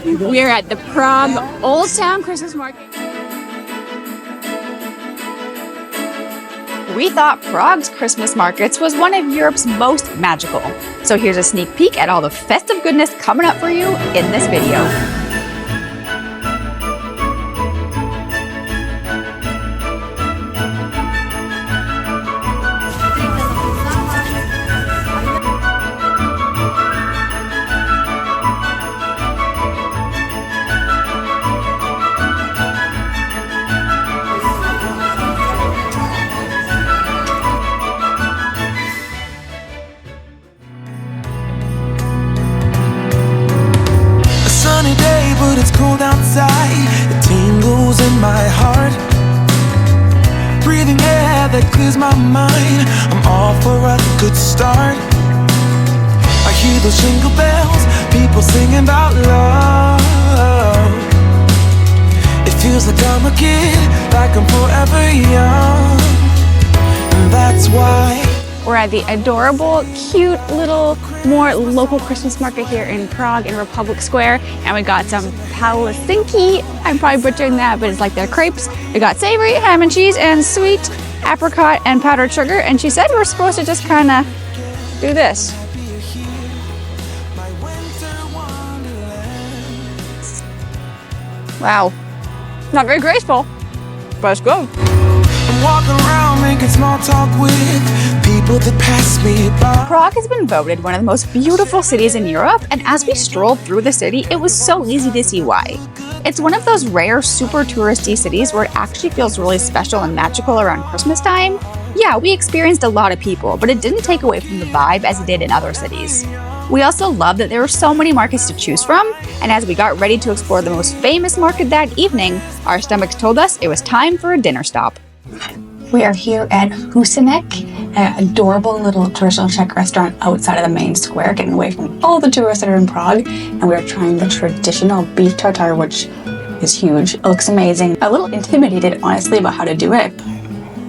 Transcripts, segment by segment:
We are at the Prague Old Town Christmas Market. We thought Prague's Christmas markets was one of Europe's most magical. So here's a sneak peek at all the festive goodness coming up for you in this video. But it's cold outside, it tingles in my heart. Breathing air that clears my mind, I'm all for a good start. I hear those jingle bells, people singing about love. It feels like I'm a kid, like I'm forever young. And that's why we're at the adorable, cute little, more local Christmas market here in Prague in Republic Square. And we got some palacinki. I'm probably butchering that, but it's like their crepes. We got savory, ham and cheese, and sweet apricot and powdered sugar. And she said we're supposed to just kind of do this. Wow. Not very graceful, but it's good. I'm walking around making small talk with people that pass me by. Prague has been voted one of the most beautiful cities in Europe, and as we strolled through the city, it was so easy to see why. It's one of those rare, super touristy cities where it actually feels really special and magical around Christmas time. Yeah, we experienced a lot of people, but it didn't take away from the vibe as it did in other cities. We also love that there were so many markets to choose from, and as we got ready to explore the most famous market that evening, our stomachs told us it was time for a dinner stop. We are here at Husinec, an adorable little traditional Czech restaurant outside of the main square, getting away from all the tourists that are in Prague. And we are trying the traditional beef tartare, which is huge. It looks amazing. A little intimidated, honestly, about how to do it.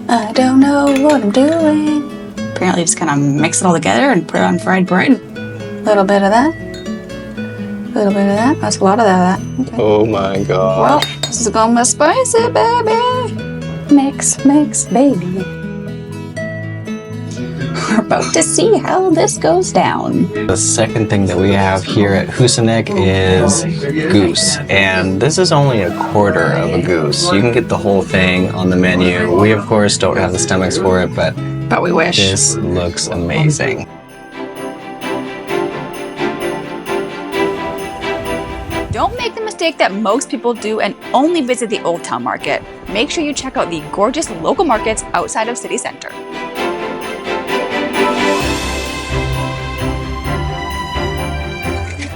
I don't know what I'm doing. Apparently just kind of mix it all together and put it on fried bread. A little bit of that. A little bit of that. That's a lot of that. Okay. Oh my god. Well, this is gonna be spicy, baby. Mix, mix, baby. We're about to see how this goes down. The second thing that we have here at Husinec is goose. And this is only a quarter of a goose. You can get the whole thing on the menu. We, of course, don't have the stomachs for it, but we wish. This looks amazing. Don't make the mistake that most people do and only visit the Old Town Market. Make sure you check out the gorgeous local markets outside of city center.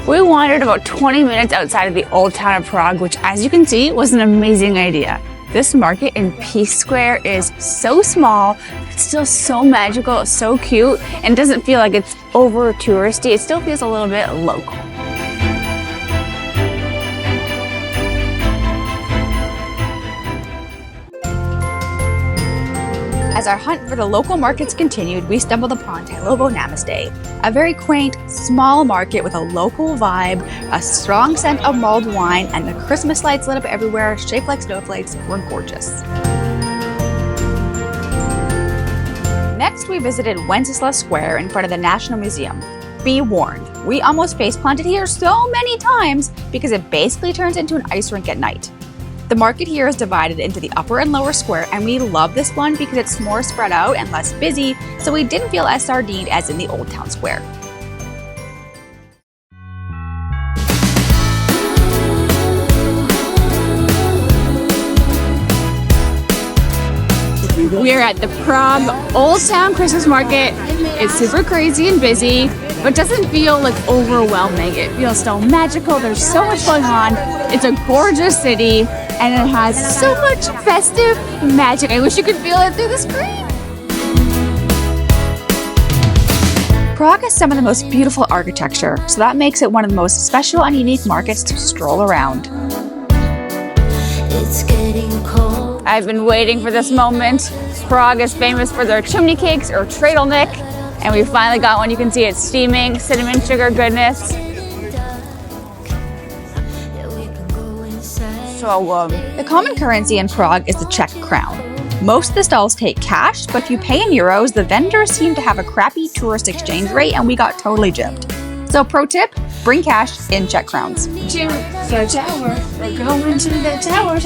We wandered about 20 minutes outside of the Old Town of Prague, which, as you can see, was an amazing idea. This market in Peace Square is so small, it's still so magical, so cute, and doesn't feel like it's over touristy. It still feels a little bit local. As our hunt for the local markets continued, we stumbled upon Tylovo Namesti, a very quaint, small market with a local vibe, a strong scent of mulled wine, and the Christmas lights lit up everywhere, shaped like snowflakes, were gorgeous. Next, we visited Wenceslas Square in front of the National Museum. Be warned, we almost face-planted here so many times because it basically turns into an ice rink at night. The market here is divided into the upper and lower square, and we love this one because it's more spread out and less busy, so we didn't feel as sardined as in the Old Town Square. We are at the Prague Old Town Christmas Market. It's super crazy and busy, but doesn't feel like overwhelming. It feels so magical. There's so much going on. It's a gorgeous city, and it has so much festive magic. I wish you could feel it through the screen. Prague has some of the most beautiful architecture, so that makes it one of the most special and unique markets to stroll around. It's getting cold. I've been waiting for this moment. Prague is famous for their chimney cakes or Tylovo, and we finally got one. You can see it's steaming, cinnamon sugar goodness. The common currency in Prague is the Czech crown. Most of the stalls take cash, but if you pay in euros, the vendors seem to have a crappy tourist exchange rate and we got totally gypped. So pro tip, bring cash in Czech crowns. To the tower. We're going to the tower.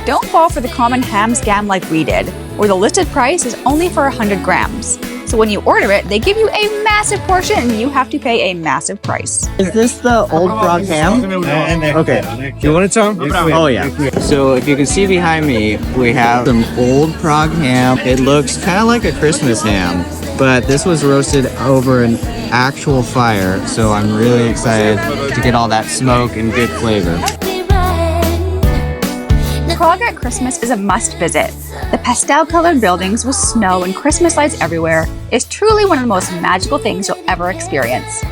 Don't fall for the common ham scam like we did, where the listed price is only for 100 grams. So when you order it, they give you a massive portion and you have to pay a massive price. Is this the old Prague ham? Okay. You want it, Tom? Oh yeah. So if you can see behind me, we have some old Prague ham. It looks kind of like a Christmas ham, but this was roasted over an actual fire. So I'm really excited to get all that smoke and good flavor. Prague at Christmas is a must visit. The pastel-colored buildings with snow and Christmas lights everywhere is truly one of the most magical things you'll ever experience.